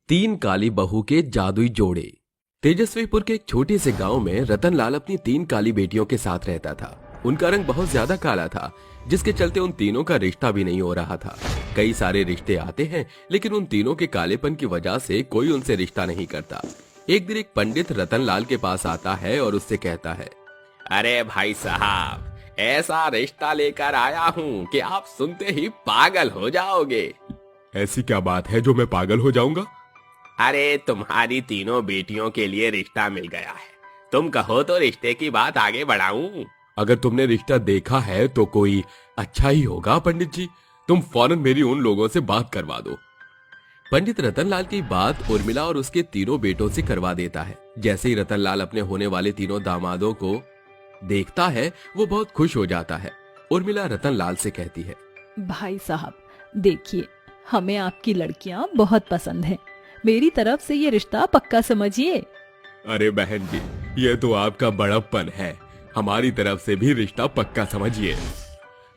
तीन काली बहू के जादुई जोड़े। तेजस्वीपुर के एक छोटे से गांव में रतनलाल अपनी तीन काली बेटियों के साथ रहता था। उनका रंग बहुत ज्यादा काला था, जिसके चलते उन तीनों का रिश्ता भी नहीं हो रहा था। कई सारे रिश्ते आते हैं, लेकिन उन तीनों के कालेपन की वजह से कोई उनसे रिश्ता नहीं करता। एक दिन एक पंडित रतनलाल के पास आता है और उससे कहता है, अरे भाई साहब, ऐसा रिश्ता लेकर आया हूँ कि आप सुनते ही पागल हो जाओगे। ऐसी क्या बात है जो मैं पागल हो जाऊंगा? अरे तुम्हारी तीनों बेटियों के लिए रिश्ता मिल गया है। तुम कहो तो रिश्ते की बात आगे बढ़ाऊं। अगर तुमने रिश्ता देखा है तो कोई अच्छा ही होगा पंडित जी। तुम फौरन मेरी उन लोगों से बात करवा दो। पंडित रतनलाल की बात उर्मिला और उसके तीनों बेटों से करवा देता है। जैसे ही रतनलाल अपने होने वाले तीनों दामादों को देखता है, वो बहुत खुश हो जाता है। उर्मिला रतनलाल से कहती है, भाई साहब देखिए, हमें आपकी लड़कियां बहुत पसंद हैं। मेरी तरफ से ये रिश्ता पक्का समझिए। अरे बहन जी, ये तो आपका बड़प्पन है। हमारी तरफ से भी रिश्ता पक्का समझिए।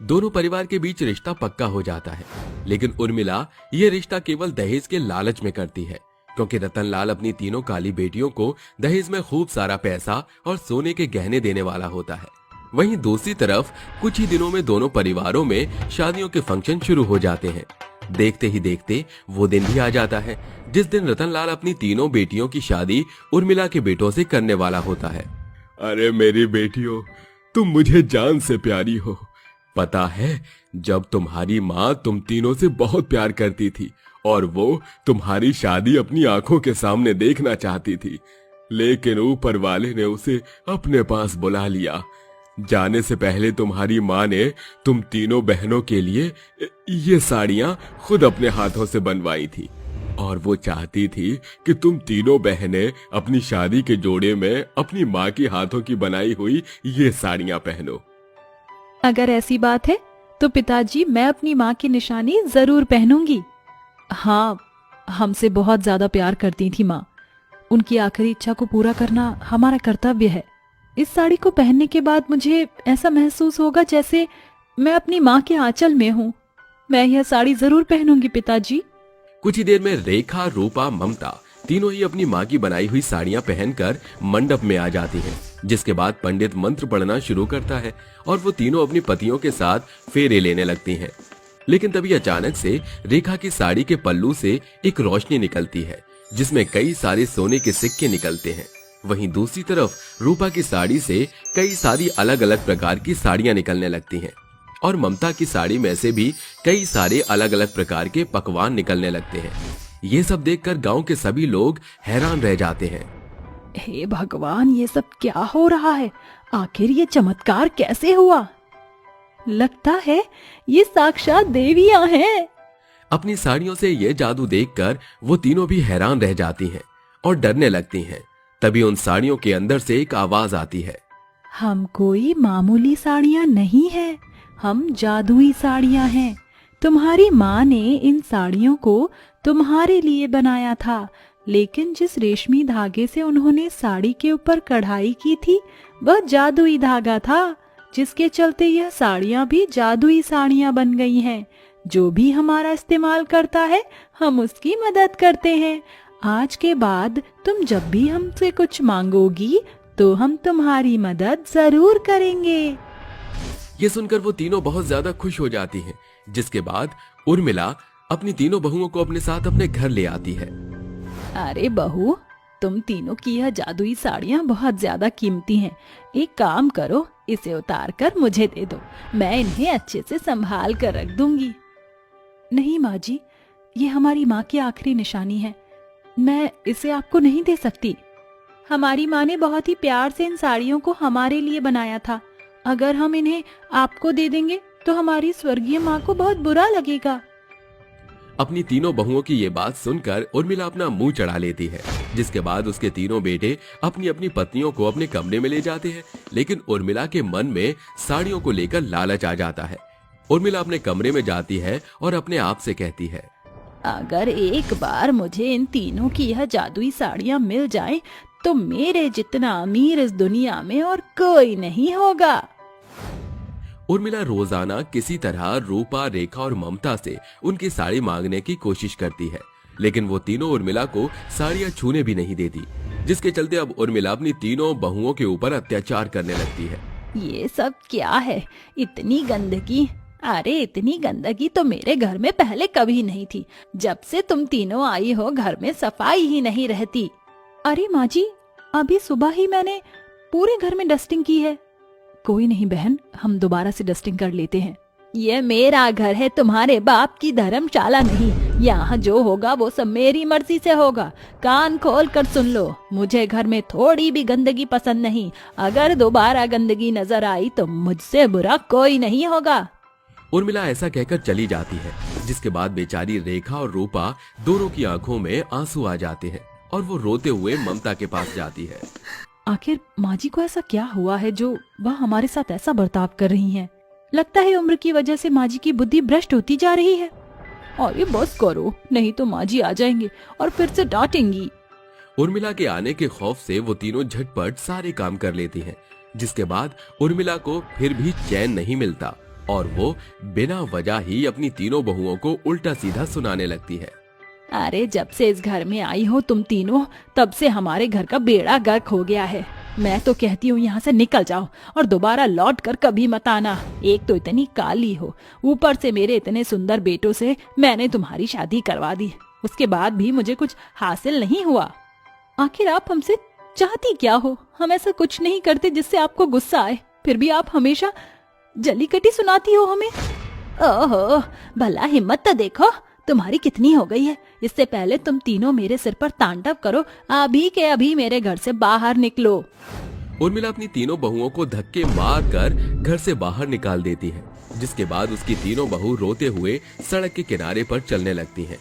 दोनों परिवार के बीच रिश्ता पक्का हो जाता है, लेकिन उर्मिला ये रिश्ता केवल दहेज के लालच में करती है, क्योंकि रतनलाल अपनी तीनों काली बेटियों को दहेज में खूब सारा पैसा और सोने के गहने देने वाला होता है। वहीं दूसरी तरफ कुछ ही दिनों में दोनों परिवारों में शादियों के फंक्शन शुरू हो जाते हैं। देखते ही देखते वो दिन भी आ जाता है जिस दिन रतनलाल अपनी तीनों बेटियों की शादी उर्मिला के बेटों से करने वाला होता है। अरे मेरी बेटियों, तुम मुझे जान से प्यारी हो। पता है, जब तुम्हारी माँ तुम तीनों से बहुत प्यार करती थी और वो तुम्हारी शादी अपनी आंखों के सामने देखना चाहती थी, लेकिन ऊपर वाले ने उसे अपने पास बुला लिया। जाने से पहले तुम्हारी माँ ने तुम तीनों बहनों के लिए ये साड़ियां खुद अपने हाथों से बनवाई थी, और वो चाहती थी कि तुम तीनों बहनें अपनी शादी के जोड़े में अपनी माँ की हाथों की बनाई हुई ये साड़ियां पहनो। अगर ऐसी बात है तो पिताजी, मैं अपनी माँ की निशानी जरूर पहनूंगी। हाँ, हमसे बहुत ज्यादा प्यार करती थी माँ। उनकी आखिरी इच्छा को पूरा करना हमारा कर्तव्य है। इस साड़ी को पहनने के बाद मुझे ऐसा महसूस होगा जैसे मैं अपनी माँ के आंचल में हूँ। मैं यह साड़ी जरूर पहनूंगी पिताजी। कुछ ही देर में रेखा, रूपा, ममता तीनों ही अपनी माँ की बनाई हुई साड़ियां पहनकर मंडप में आ जाती हैं, जिसके बाद पंडित मंत्र पढ़ना शुरू करता है और वो तीनों अपनी पतियों के साथ फेरे लेने लगती हैं। लेकिन तभी अचानक से रेखा की साड़ी के पल्लू से एक रोशनी निकलती है, जिसमें कई सारे सोने के सिक्के निकलते हैं। वहीं दूसरी तरफ रूपा की साड़ी से कई सारी अलग अलग प्रकार की साड़ियां निकलने लगती हैं, और ममता की साड़ी में से भी कई सारे अलग अलग प्रकार के पकवान निकलने लगते हैं। ये सब देखकर गांव के सभी लोग हैरान रह जाते हैं। हे भगवान, ये सब क्या हो रहा है? आखिर ये चमत्कार कैसे हुआ? लगता है ये साक्षात देवियां हैं। अपनी साड़ियों से ये जादू देखकर वो तीनों भी हैरान रह जाती हैं और डरने लगती हैं। तभी उन साड़ियों के अंदर से एक आवाज आती है, हम कोई मामूली साड़ियां नहीं है, हम जादुई साड़ियां हैं। तुम्हारी माँ ने इन साड़ियों को तुम्हारे लिए बनाया था, लेकिन जिस रेशमी धागे से उन्होंने साड़ी के ऊपर कढ़ाई की थी वह जादुई धागा था, जिसके चलते यह साड़ियां भी जादुई साड़ियां बन गई हैं। जो भी हमारा इस्तेमाल करता है हम उसकी मदद करते हैं। आज के बाद तुम जब भी हमसे कुछ मांगोगी तो हम तुम्हारी मदद जरूर करेंगे। ये सुनकर वो तीनों बहुत ज्यादा खुश हो जाती हैं, जिसके बाद उर्मिला अपनी तीनों बहुओं को अपने साथ अपने घर ले आती है। अरे बहू, तुम तीनों की यह जादुई साड़ियाँ बहुत ज्यादा कीमती हैं। एक काम करो, इसे उतार कर मुझे दे दो, मैं इन्हें अच्छे से संभाल कर रख दूंगी। नहीं माँ जी, ये हमारी माँ की आखिरी निशानी है, मैं इसे आपको नहीं दे सकती। हमारी माँ ने बहुत ही प्यार से इन साड़ियों को हमारे लिए बनाया था। अगर हम इन्हें आपको दे देंगे तो हमारी स्वर्गीय माँ को बहुत बुरा लगेगा। अपनी तीनों बहुओं की ये बात सुनकर उर्मिला अपना मुंह चढ़ा लेती है, जिसके बाद उसके तीनों बेटे अपनी अपनी पत्नियों को अपने कमरे में ले जाते हैं। लेकिन उर्मिला के मन में साड़ियों को लेकर लालच आ जाता है। उर्मिला अपने कमरे में जाती है और अपने आप से कहती है, अगर एक बार मुझे इन तीनों की यह जादुई साड़ियाँ मिल जाएं, तो मेरे जितना अमीर इस दुनिया में और कोई नहीं होगा। उर्मिला रोजाना किसी तरह रूपा, रेखा और ममता से उनकी साड़ी मांगने की कोशिश करती है, लेकिन वो तीनों उर्मिला को साड़ियाँ छूने भी नहीं देती, जिसके चलते अब उर्मिला अपनी तीनों बहुओं के ऊपर अत्याचार करने लगती है। ये सब क्या है? इतनी गंदगी! अरे इतनी गंदगी तो मेरे घर में पहले कभी नहीं थी। जब से तुम तीनों आई हो घर में सफाई ही नहीं रहती। अरे माँ जी, अभी सुबह ही मैंने पूरे घर में डस्टिंग की है। कोई नहीं बहन, हम दोबारा से डस्टिंग कर लेते हैं। ये मेरा घर है, तुम्हारे बाप की धर्मशाला नहीं। यहाँ जो होगा वो सब मेरी मर्जी से होगा। कान खोल कर सुन लो, मुझे घर में थोड़ी भी गंदगी पसंद नहीं। अगर दोबारा गंदगी नजर आई तो मुझसे बुरा कोई नहीं होगा। उर्मिला ऐसा कहकर चली जाती है, जिसके बाद बेचारी रेखा और रूपा दोनों की आंखों में आंसू आ जाते हैं और वो रोते हुए ममता के पास जाती है। आखिर माँ जी को ऐसा क्या हुआ है जो वह हमारे साथ ऐसा बर्ताव कर रही हैं? लगता है उम्र की वजह से माँ जी की बुद्धि भ्रष्ट होती जा रही है। और ये बस करो, नहीं तो माँ जी आ जाएंगे और फिर से डांटेंगी। उर्मिला के आने के खौफ से वो तीनों झटपट सारे काम कर लेती हैं, जिसके बाद उर्मिला को फिर भी चैन नहीं मिलता और वो बिना वजह ही अपनी तीनों बहुओं को उल्टा सीधा सुनाने लगती है। अरे जब से इस घर में आई हो तुम तीनों, तब से हमारे घर का बेड़ा गर्क हो गया है। मैं तो कहती हूँ यहाँ से निकल जाओ और दोबारा लौट कर कभी मत आना। एक तो इतनी काली हो, ऊपर से मेरे इतने सुंदर बेटों से मैंने तुम्हारी शादी करवा दी, उसके बाद भी मुझे कुछ हासिल नहीं हुआ। आखिर आप हमसे चाहती क्या हो? हम ऐसा कुछ नहीं करते जिससे आपको गुस्सा आए, फिर भी आप हमेशा जलीकटी सुनाती हो हमें। ओहो, भला हिम्मत तो देखो तुम्हारी कितनी हो गई है। इससे पहले तुम तीनों मेरे सिर पर तांडव करो, अभी के अभी मेरे घर से बाहर निकलो। उर्मिला अपनी तीनों बहुओं को धक्के मार कर घर से बाहर निकाल देती है, जिसके बाद उसकी तीनों बहू रोते हुए सड़क के किनारे पर चलने लगती हैं।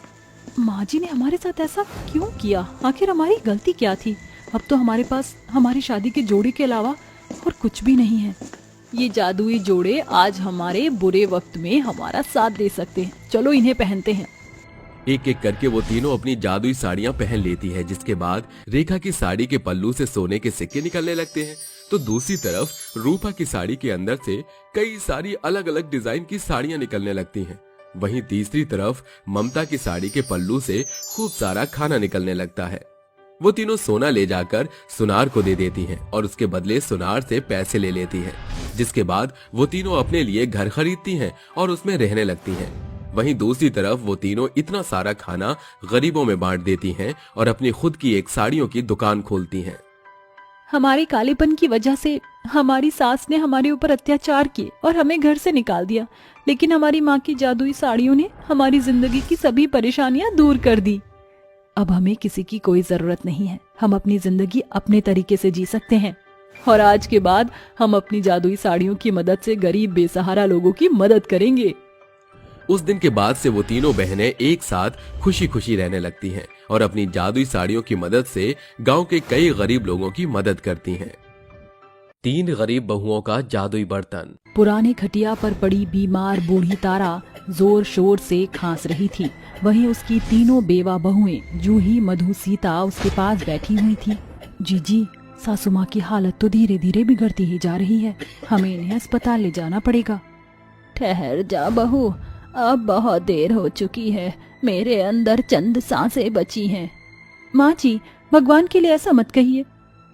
माँ जी ने हमारे साथ ऐसा क्यों किया? आखिर हमारी गलती क्या थी? अब तो हमारे पास हमारी शादी के जोड़े के अलावा और कुछ भी नहीं है। ये जादुई जोड़े आज हमारे बुरे वक्त में हमारा साथ दे सकते हैं। चलो इन्हें पहनते हैं। एक एक करके वो तीनों अपनी जादुई साड़ियां पहन लेती है, जिसके बाद रेखा की साड़ी के पल्लू से सोने के सिक्के निकलने लगते हैं, तो दूसरी तरफ रूपा की साड़ी के अंदर से कई सारी अलग अलग डिजाइन की साड़ियां निकलने लगती हैं। वहीं तीसरी तरफ ममता की साड़ी के पल्लू से खूब सारा खाना निकलने लगता है। वो तीनों सोना ले जाकर सुनार को दे देती हैं और उसके बदले सुनार से पैसे ले लेती हैं, जिसके बाद वो तीनों अपने लिए घर खरीदती हैं और उसमें रहने लगती हैं। वहीं दूसरी तरफ वो तीनों इतना सारा खाना गरीबों में बांट देती हैं और अपनी खुद की एक साड़ियों की दुकान खोलती हैं। हमारे कालेपन की वजह से हमारी सास ने हमारे ऊपर अत्याचार किए और हमें घर से निकाल दिया, लेकिन हमारी माँ की जादुई साड़ियों ने हमारी जिंदगी की सभी परेशानियां दूर कर दी। अब हमें किसी की कोई जरूरत नहीं है। हम अपनी जिंदगी अपने तरीके से जी सकते हैं और आज के बाद हम अपनी जादुई साड़ियों की मदद से गरीब बेसहारा लोगों की मदद करेंगे। उस दिन के बाद से वो तीनों बहनें एक साथ खुशी खुशी रहने लगती हैं और अपनी जादुई साड़ियों की मदद से गांव के कई गरीब लोगों की मदद करती हैं। 3 गरीब बहुओं का जादुई बर्तन। पुराने खटिया पर पड़ी बीमार बूढ़ी तारा जोर शोर से खांस रही थी। वहीं उसकी तीनों बेवा बहुएं जूही, मधु, सीता उसके पास बैठी हुई थी। जीजी, सासू माँ की हालत तो धीरे धीरे बिगड़ती ही जा रही है। हमें इन्हें अस्पताल ले जाना पड़ेगा। ठहर जा बहू, अब बहुत देर हो चुकी है। मेरे अंदर चंद सांसें बची हैं। माँ जी, भगवान के लिए ऐसा मत कहिए।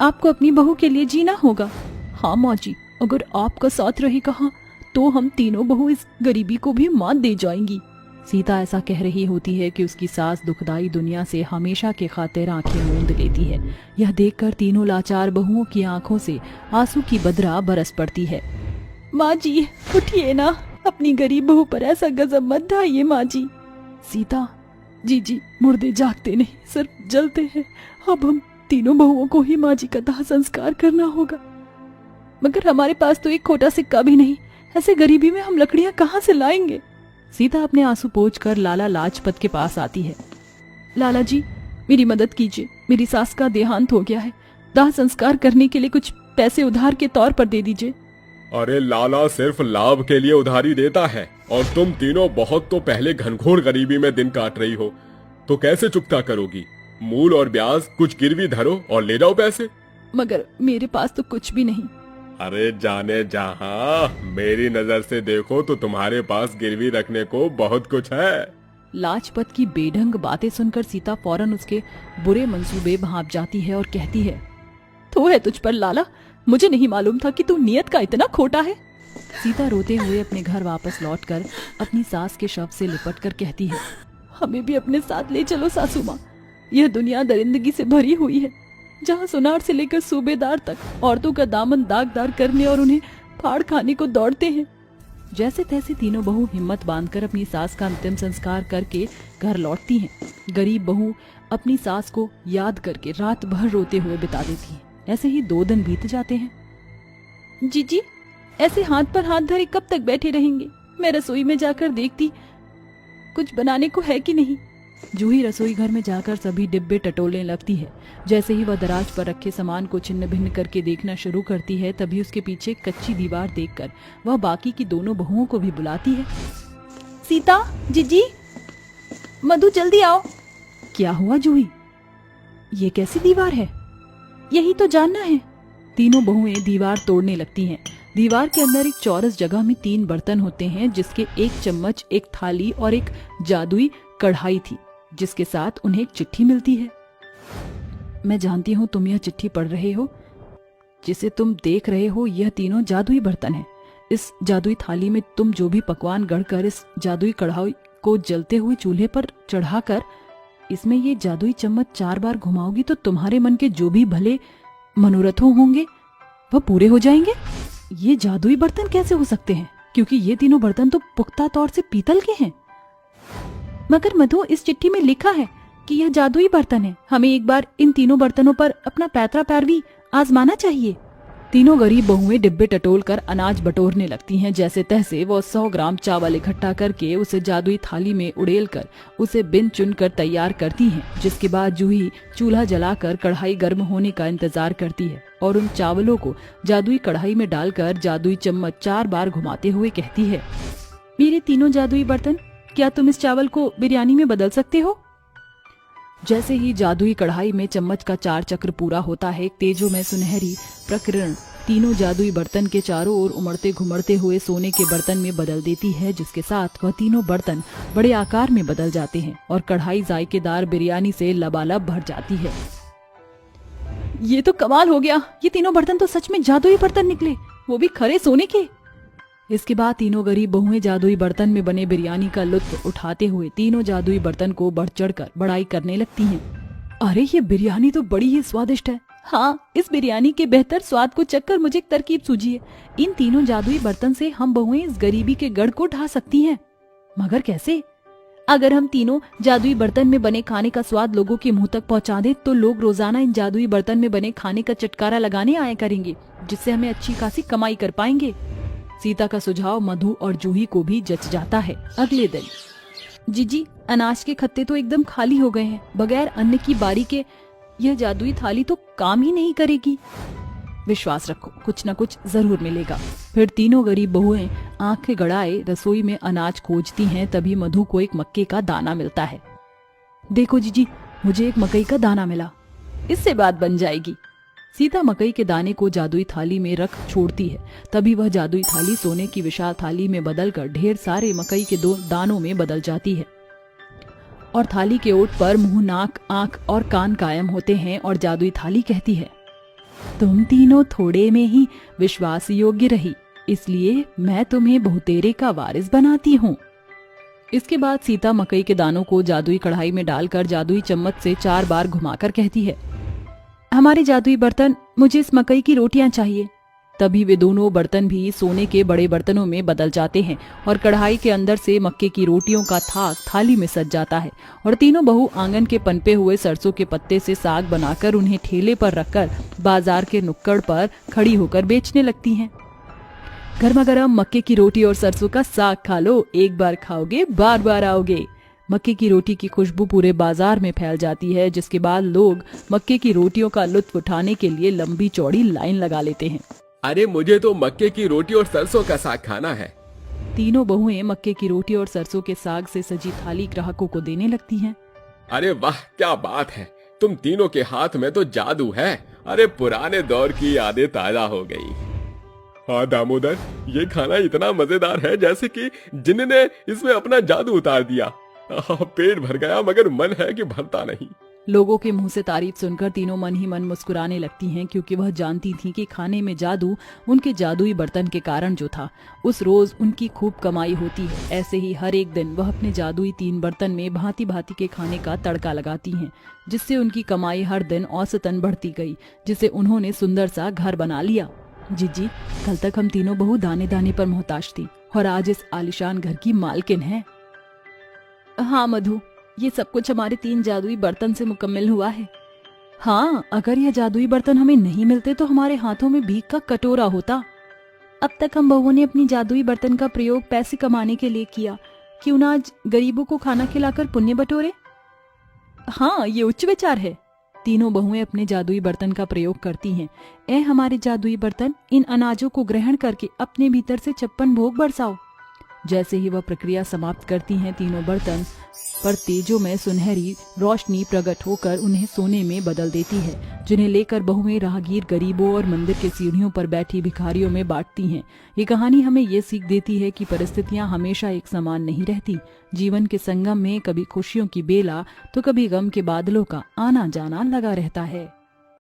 आपको अपनी बहू के लिए जीना होगा। हाँ माँ जी, अगर आपका साथ रहेगा तो हम तीनों बहू इस गरीबी को भी मात दे जाएंगी। सीता ऐसा कह रही होती है कि उसकी सास दुखदाई दुनिया से हमेशा के खातिर आंखें मूंद लेती है। यह देखकर तीनों लाचार बहुओं की आंखों से आंसू की बदरा बरस पड़ती है। माँ जी उठिए ना, अपनी गरीब बहू पर ऐसा गजब मत ढाइए माँ जी। सीता, जी मुर्दे जागते नहीं, सिर्फ जलते हैं। अब हम तीनों बहुओं को ही माँ जी का दाह संस्कार करना होगा। मगर हमारे पास तो एक खोटा सिक्का भी नहीं। ऐसे गरीबी में हम लकड़ियां कहाँ से लाएंगे? सीता अपने आंसू पोंछ कर लाला लाजपत के पास आती है। लाला जी, मेरी मदद कीजिए। मेरी सास का देहांत हो गया है। दाह संस्कार करने के लिए कुछ पैसे उधार के तौर पर दे दीजिए। अरे लाला सिर्फ लाभ के लिए उधारी देता है, और तुम तीनों बहुत तो पहले घनघोर गरीबी में दिन काट रही हो, तो कैसे चुकता करोगी? मूल और ब्याज कुछ गिरवी धरो और ले जाओ पैसे। मगर मेरे पास तो कुछ भी नहीं। अरे जाने जहां, मेरी नजर से देखो तो तुम्हारे पास गिरवी रखने को बहुत कुछ है। लाजपत की बेढंग बातें सुनकर सीता फौरन उसके बुरे मंसूबे भांप जाती है और कहती है, तो है तुझ पर लाला, मुझे नहीं मालूम था कि तू नियत का इतना खोटा है। सीता रोते हुए अपने घर वापस लौटकर अपनी सास के शव से लिपट कर कहती है, हमें भी अपने साथ ले चलो सासू माँ। यह दुनिया दरिंदगी से भरी हुई है, जहाँ सुनार से लेकर सूबेदार तक औरतों का दामन दागदार करने और उन्हें फाड़ खाने को दौड़ते हैं। जैसे तैसे तीनों बहू हिम्मत बांधकर अपनी सास का अंतिम संस्कार करके घर लौटती हैं। गरीब बहू अपनी सास को याद करके रात भर रोते हुए बिता देती है। ऐसे ही 2 दिन बीत जाते हैं। जीजी, ऐसे हाथ पर हाथ धरे कब तक बैठे रहेंगे? मैं रसोई में जाकर देखती कुछ बनाने को है कि नहीं। जूही रसोई घर में जाकर सभी डिब्बे टटोलने लगती है। जैसे ही वह दराज पर रखे सामान को छिन्न भिन्न करके देखना शुरू करती है, तभी उसके पीछे कच्ची दीवार देखकर वह बाकी की दोनों बहुओं को भी बुलाती है। सीता, जीजी, मधु, जल्दी आओ। क्या हुआ जूही? ये कैसी दीवार है? यही तो जानना है। तीनों बहुएं दीवार तोड़ने लगती हैं। दीवार के अंदर एक चौरस जगह में 3 बर्तन होते हैं, जिसके 1 चम्मच, 1 थाली और एक जादुई कढ़ाई थी, जिसके साथ उन्हें एक चिट्ठी मिलती है। मैं जानती हूँ तुम यह चिट्ठी पढ़ रहे हो। जिसे तुम देख रहे हो यह तीनों जादुई बर्तन हैं। इस जादुई थाली में तुम जो भी पकवान गढ़कर इस जादुई कढ़ाई को जलते हुए चूल्हे पर चढ़ाकर इसमें ये जादुई चम्मच 4 बार घुमाओगी तो तुम्हारे मन के जो भी भले मनोरथों होंगे वह पूरे हो जाएंगे। ये जादुई बर्तन कैसे हो सकते हैं? क्योंकि ये तीनों बर्तन तो पुख्ता तौर से पीतल के हैं। मगर मधु, इस चिट्ठी में लिखा है कि यह जादुई बर्तन है। हमें एक बार इन तीनों बर्तनों पर अपना पैतरा पैरवी आजमाना चाहिए। तीनों गरीब बहुएं डिब्बे टटोल कर अनाज बटोरने लगती हैं। जैसे तैसे वो 100 ग्राम चावल इकट्ठा करके उसे जादुई थाली में उड़ेल कर उसे बिन चुन कर तैयार करती हैं। जिसके बाद जूही चूल्हा जलाकर कढ़ाई गर्म होने का इंतजार करती है और उन चावलों को जादुई कढ़ाई में डालकर जादुई चम्मच 4 बार घुमाते हुए कहती है, मेरे तीनों जादुई बर्तन, क्या तुम इस चावल को बिरयानी में बदल सकते हो? जैसे ही जादुई कढ़ाई में चम्मच का 4 चक्र पूरा होता है, तेजो में सुनहरी प्रकिरण तीनों जादुई बर्तन के चारों ओर उमड़ते घुमड़ते हुए सोने के बर्तन में बदल देती है। जिसके साथ वह तीनों बर्तन बड़े आकार में बदल जाते हैं और कढ़ाई जायकेदार बिरयानी से लबालब भर जाती है। ये तो कमाल हो गया। ये तीनों बर्तन तो सच में जादुई बर्तन निकले, वो भी खरे सोने के। इसके बाद तीनों गरीब बहुएं जादुई बर्तन में बने बिरयानी का लुत्फ उठाते हुए तीनों जादुई बर्तन को बढ़ चढ़कर बड़ाई करने लगती हैं। अरे ये बिरयानी तो बड़ी ही स्वादिष्ट है। हाँ, इस बिरयानी के बेहतर स्वाद को चखकर मुझे एक तरकीब सूझी है। इन तीनों जादुई बर्तन से हम बहुएं इस गरीबी के गढ़ को ढा सकती हैं। मगर कैसे? अगर हम तीनों जादुई बर्तन में बने खाने का स्वाद लोगों के मुंह तक पहुंचा दें तो लोग रोजाना इन जादुई बर्तन में बने खाने का चटकारा लगाने आया करेंगे, जिससे हमें अच्छी खासी कमाई कर पाएंगे। सीता का सुझाव मधु और जूही को भी जच जाता है। अगले दिन, जीजी, अनाज के खत्ते तो एकदम खाली हो गए हैं। बगैर अन्न की बारी के यह जादुई थाली तो काम ही नहीं करेगी। विश्वास रखो, कुछ न कुछ जरूर मिलेगा। फिर तीनों गरीब बहुएं आंखें गड़ाए रसोई में अनाज खोजती हैं। तभी मधु को एक मक्के का दाना मिलता है। देखो जीजी, मुझे एक मकई का दाना मिला, इससे बात बन जाएगी। सीता मकई के दाने को जादुई थाली में रख छोड़ती है। तभी वह जादुई थाली सोने की विशाल थाली में बदलकर ढेर सारे मकई के 2 दानों में बदल जाती है और थाली के ओट पर मुंह, नाक, आंख और कान कायम होते हैं और जादुई थाली कहती है, तुम तीनों थोड़े में ही विश्वास योग्य रही, इसलिए मैं तुम्हें बहुतेरे का वारिस बनाती हूँ। इसके बाद सीता मकई के दानों को जादुई कढ़ाई में डालकर जादुई चम्मच से 4 बार घुमाकर कहती है, हमारे जादुई बर्तन, मुझे इस मकई की रोटियां चाहिए। तभी वे दोनों बर्तन भी सोने के बड़े बर्तनों में बदल जाते हैं और कढ़ाई के अंदर से मक्के की रोटियों का थाक थाली में सज जाता है और तीनों बहू आंगन के पनपे हुए सरसों के पत्ते से साग बनाकर उन्हें ठेले पर रखकर बाजार के नुक्कड़ पर खड़ी होकर बेचने लगती हैं। गर्मा गर्म मक्के की रोटी और सरसों का साग खा लो, एक बार खाओगे बार बार आओगे। मक्के की रोटी की खुशबू पूरे बाजार में फैल जाती है, जिसके बाद लोग मक्के की रोटियों का लुत्फ उठाने के लिए लंबी चौड़ी लाइन लगा लेते हैं। अरे मुझे तो मक्के की रोटी और सरसों का साग खाना है। तीनों बहुएं मक्के की रोटी और सरसों के साग से सजी थाली ग्राहकों को देने लगती हैं। अरे वाह, क्या बात है, तुम तीनों के हाथ में तो जादू है। अरे पुराने दौर की यादें ताजा हो गई। हाँ दामोदर, ये खाना इतना मजेदार है जैसे कि जिन्न ने इसमें अपना जादू उतार दिया। पेट भर गया मगर मन है कि भरता नहीं। लोगों के मुंह से तारीफ सुनकर तीनों मन ही मन मुस्कुराने लगती हैं, क्योंकि वह जानती थीं कि खाने में जादू उनके जादुई बर्तन के कारण जो था, उस रोज उनकी खूब कमाई होती है। ऐसे ही हर एक दिन वह अपने जादुई 3 बर्तन में भांति भांति के खाने का तड़का लगाती हैं, जिससे उनकी कमाई हर दिन औसतन बढ़ती गई, जिससे उन्होंने सुंदर सा घर बना लिया। जीजी, कल तक हम तीनों बहू दाने दाने पर मोहताज थी और आज इस आलिशान घर की मालकिन है। हाँ मधु, ये सब कुछ हमारे 3 जादुई बर्तन से मुकम्मल हुआ है। हाँ, अगर यह जादुई बर्तन हमें नहीं मिलते तो हमारे हाथों में भीख का कटोरा होता। अब तक हम बहुओं ने अपनी जादुई बर्तन का प्रयोग पैसे कमाने के लिए किया, क्यों ना आज गरीबों को खाना खिलाकर पुण्य बटोरे। हाँ, ये उच्च विचार है। तीनों बहुएं अपने जादुई बर्तन का प्रयोग करती हैं। ए हमारे जादुई बर्तन, इन अनाजों को ग्रहण करके अपने भीतर से 56 भोग बरसाओ। जैसे ही वह प्रक्रिया समाप्त करती हैं, तीनों बर्तन पर तेजों में सुनहरी रोशनी प्रकट होकर उन्हें सोने में बदल देती है, जिन्हें लेकर बहुएं राहगीर गरीबों और मंदिर के सीढ़ियों पर बैठी भिखारियों में बांटती हैं। ये कहानी हमें ये सीख देती है कि परिस्थितियां हमेशा एक समान नहीं रहती। जीवन के संगम में कभी खुशियों की बेला तो कभी गम के बादलों का आना जाना लगा रहता है।